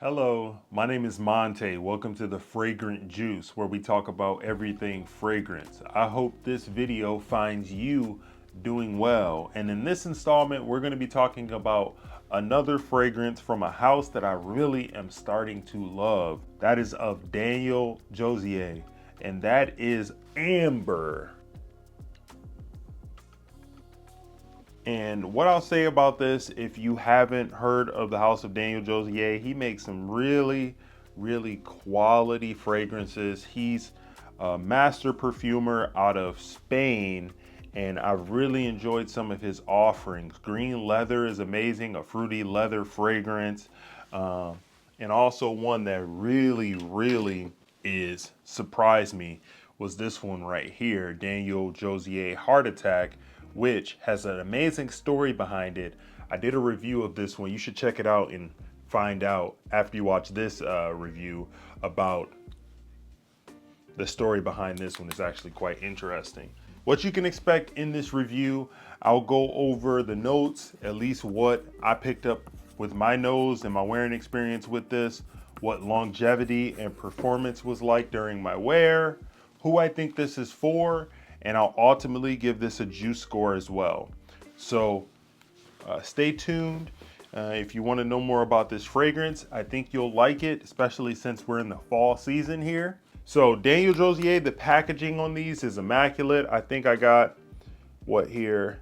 Hello, my name is Monte. Welcome to the Fragrant Juice, where we talk about everything fragrance. I hope this video finds you doing well. And in this installment, we're going to be talking about another fragrance from a house that I really am starting to love. That is of Daniel Josier, and that is Amber. And what I'll say about this, if you haven't heard of the house of Daniel Josier, he makes some really quality fragrances. He's a master perfumer out of Spain, and I've really enjoyed some of his offerings. Green leather is amazing, a fruity leather fragrance. And also one that really is surprised me was this one right here, Daniel Josier Heart Attack, which has an amazing story behind it. I did a review of this one. You should check it out and find out after you watch this review about the story behind this one. Is actually quite interesting. What you can expect in this review, I'll go over the notes, at least what I picked up with my nose and my wearing experience with this, what longevity and performance was like during my wear, who I think this is for, and I'll ultimately give this a juice score as well. So stay tuned. If you want to know more about this fragrance, I think you'll like it, especially since we're in the fall season here. So Daniel Josier, the packaging on these is immaculate. I think I got, what here?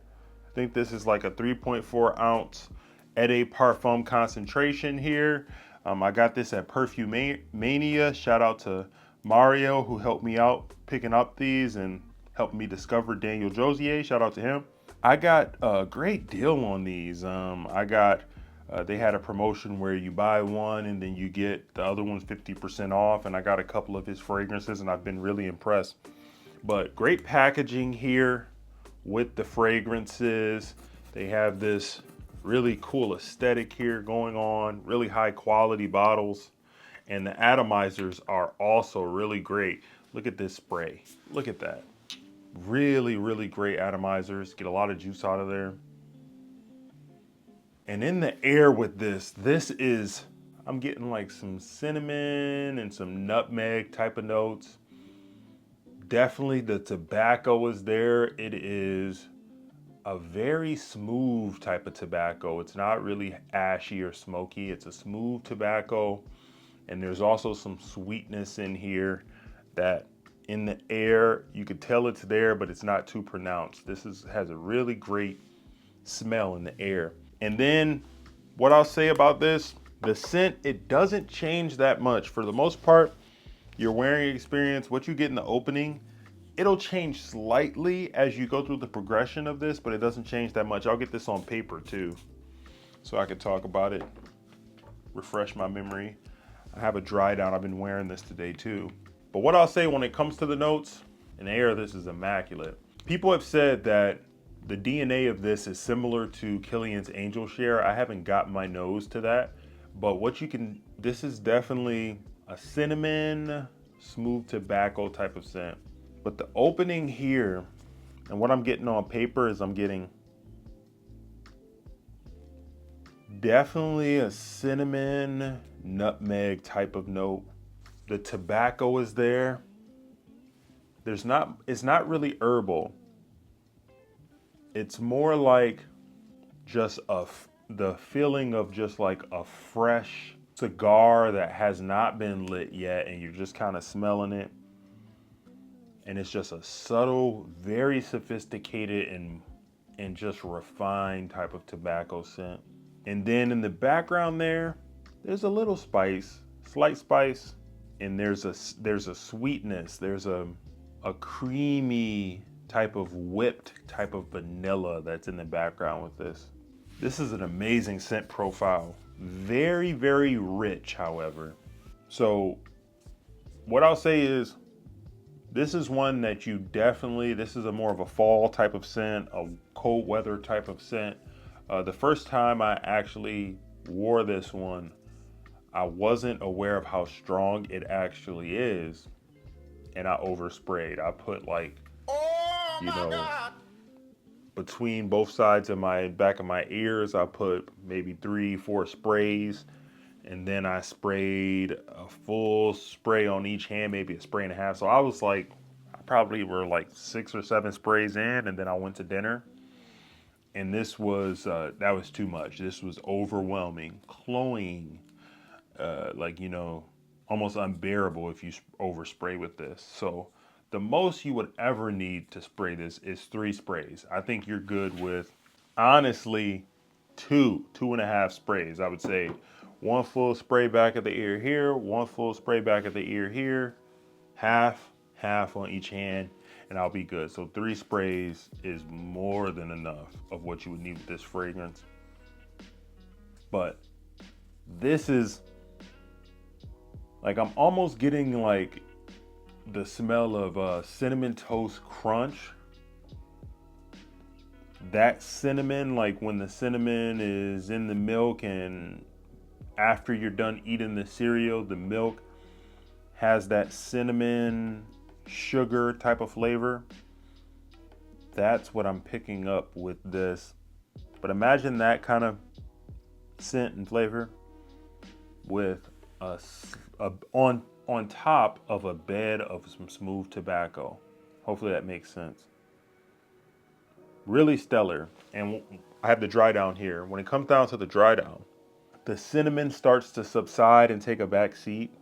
I think this is like a 3.4 ounce Eau de Parfum concentration here. I got this at Perfumania. Shout out to Mario, who helped me out picking up these and helped me discover Daniel Josier. Shout out to him. I got a great deal on these. They had a promotion where you buy one and then you get the other ones 50% off. And I got a couple of his fragrances and I've been really impressed. But great packaging here with the fragrances. They have this really cool aesthetic here going on, really high quality bottles. And the atomizers are also really great. Look at this spray. Look at that. Really great atomizers. Get a lot of juice out of there. And in the air with this is, I'm getting like some cinnamon and some nutmeg type of notes. Definitely the tobacco is there. It is a very smooth type of tobacco. It's not really ashy or smoky. It's a smooth tobacco. And there's also some sweetness in here that in the air, you could tell it's there, but it's not too pronounced. Has a really great smell in the air. And then what I'll say about this, the scent, it doesn't change that much. For the most part, your wearing experience, what you get in the opening, it'll change slightly as you go through the progression of this, but it doesn't change that much. I'll get this on paper too, so I could talk about it, refresh my memory. I have a dry down. I've been wearing this today too. But what I'll say when it comes to the notes, in the air, this is immaculate. People have said that the DNA of this is similar to Killian's Angel Share. I haven't got my nose to that, but this is definitely a cinnamon, smooth tobacco type of scent. But the opening here, and what I'm getting on paper is I'm getting definitely a cinnamon, nutmeg type of note. The tobacco is there. It's not really herbal. It's more like just the feeling of just like a fresh cigar that has not been lit yet, and you're just kind of smelling it. And it's just a subtle, very sophisticated and just refined type of tobacco scent. And then in the background there's a little spice, slight spice, and there's a sweetness, there's a creamy type of whipped type of vanilla that's in the background with this. This is an amazing scent profile. Very rich, however. So what I'll say is, this is one that this is a more of a fall type of scent, a cold weather type of scent. The first time I actually wore this one, I wasn't aware of how strong it actually is, and I oversprayed. I put like, between both sides of my back of my ears, I put maybe 3-4 sprays, and then I sprayed a full spray on each hand, maybe a spray and a half. So I was like, I probably were like 6 or 7 sprays in, and then I went to dinner. And this was that was too much. This was overwhelming, cloying, like almost unbearable if you overspray with this. So the most you would ever need to spray this is 3 sprays. I think you're good with, honestly, 2.5 sprays. I would say one full spray back of the ear here, one full spray back of the ear here, half on each hand, and I'll be good. So 3 sprays is more than enough of what you would need with this fragrance. But this is like, I'm almost getting like the smell of cinnamon toast crunch. That cinnamon, like when the cinnamon is in the milk and after you're done eating the cereal, the milk has that cinnamon sugar type of flavor. That's what I'm picking up with this. But imagine that kind of scent and flavor with on top of a bed of some smooth tobacco. Hopefully that makes sense. Really stellar. And I have the dry down here. When it comes down to the dry down, the cinnamon starts to subside and take a back seat.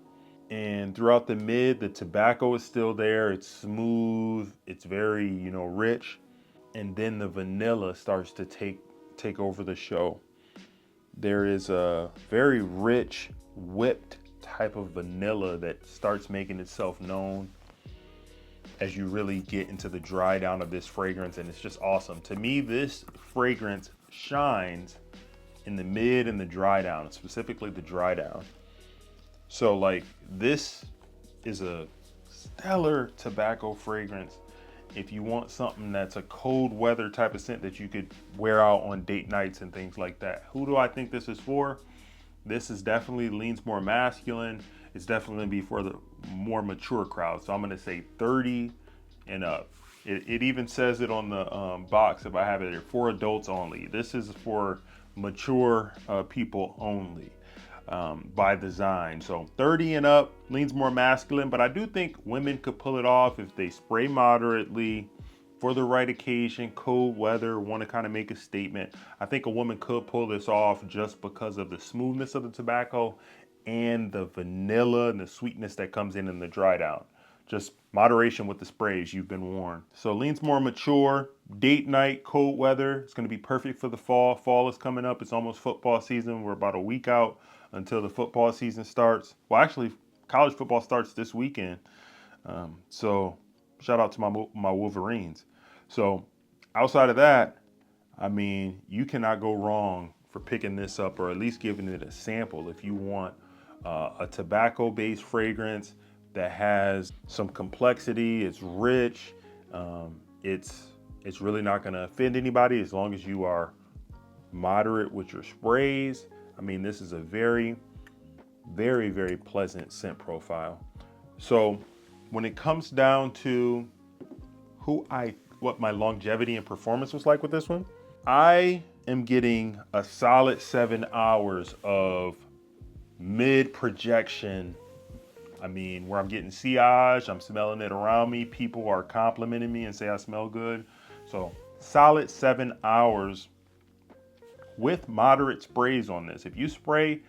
And throughout the mid, the tobacco is still there. It's smooth. It's very, rich. And then the vanilla starts to take over the show. There is a very rich, whipped type of vanilla that starts making itself known as you really get into the dry down of this fragrance, and it's just awesome. To me, this fragrance shines in the mid and the dry down, specifically the dry down. So like, this is a stellar tobacco fragrance if you want something that's a cold weather type of scent that you could wear out on date nights and things like that. Who do I think this is for? This is definitely leans more masculine. It's definitely gonna be for the more mature crowd. So I'm gonna say 30 and up. It even says it on the box if I have it here, for adults only. This is for mature people only, by design. So 30 and up, leans more masculine, but I do think women could pull it off if they spray moderately for the right occasion, cold weather, want to kind of make a statement. I think a woman could pull this off just because of the smoothness of the tobacco and the vanilla and the sweetness that comes in the dry down. Just moderation with the sprays, you've been warned. So leans more mature, date night, cold weather. It's going to be perfect for the fall. Fall is coming up. It's almost football season. We're about a week out until the football season starts. Well, actually, college football starts this weekend. So shout out to my Wolverines. So outside of that, I mean, you cannot go wrong for picking this up, or at least giving it a sample if you want a tobacco-based fragrance that has some complexity. It's rich. It's really not going to offend anybody as long as you are moderate with your sprays. I mean, this is a very, very, very pleasant scent profile. So when it comes down to what my longevity and performance was like with this one, I am getting a solid 7 hours of mid projection. I mean, where I'm getting sillage, I'm smelling it around me. People are complimenting me and say I smell good. So solid 7 hours with moderate sprays on this. If you spray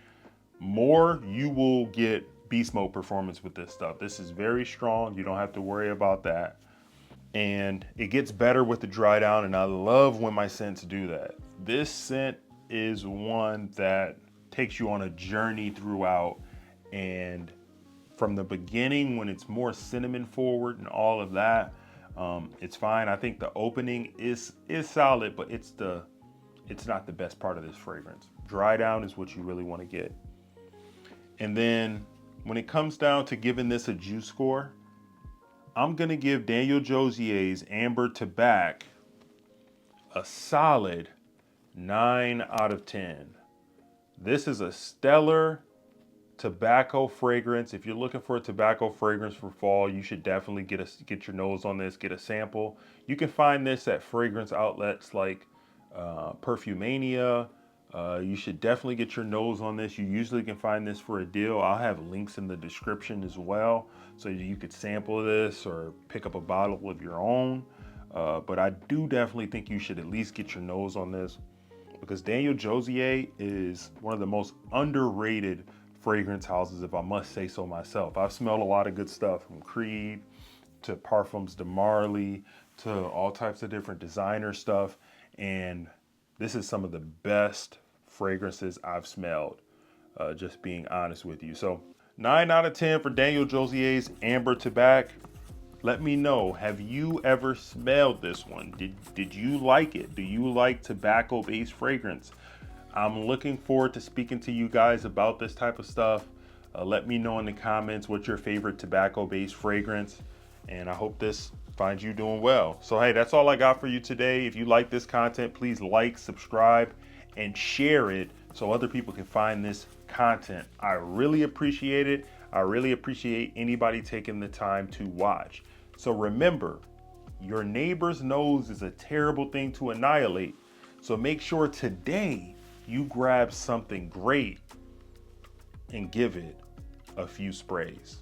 more, you will get beast mode performance with this stuff. This is very strong. You don't have to worry about that. And it gets better with the dry down, and I love when my scents do that. This scent is one that takes you on a journey throughout, and from the beginning when it's more cinnamon forward and all of that, it's fine. I think the opening is solid, but it's not the best part of this fragrance. Dry down is what you really want to get. And then when it comes down to giving this a juice score, I'm gonna give Daniel Josier's Ambre Tabac a solid 9 out of 10. This is a stellar tobacco fragrance. If you're looking for a tobacco fragrance for fall, you should definitely get your nose on this, get a sample. You can find this at fragrance outlets like Perfumania, You should definitely get your nose on this. You usually can find this for a deal. I'll have links in the description as well, so you could sample this or pick up a bottle of your own. But I do definitely think you should at least get your nose on this, because Daniel Josier is one of the most underrated fragrance houses, if I must say so myself. I've smelled a lot of good stuff, from Creed to Parfums de Marly to all types of different designer stuff, and this is some of the best fragrances I've smelled, just being honest with you. So 9 out of 10 for Daniel Josier's Ambre Tabac. Let me know, have you ever smelled this one? Did you like it? Do you like tobacco-based fragrance? I'm looking forward to speaking to you guys about this type of stuff. Let me know in the comments what's your favorite tobacco-based fragrance, and I hope this finds you doing well. So hey, that's all I got for you today. If you like this content, please like, subscribe, and share it so other people can find this content. I really appreciate it. I really appreciate anybody taking the time to watch. So remember, your neighbor's nose is a terrible thing to annihilate. So make sure today you grab something great and give it a few sprays.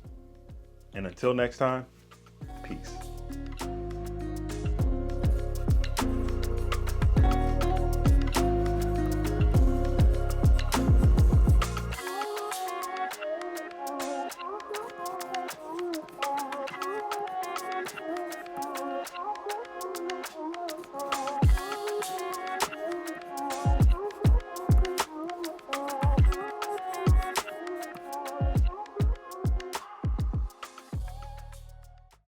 And until next time, peace.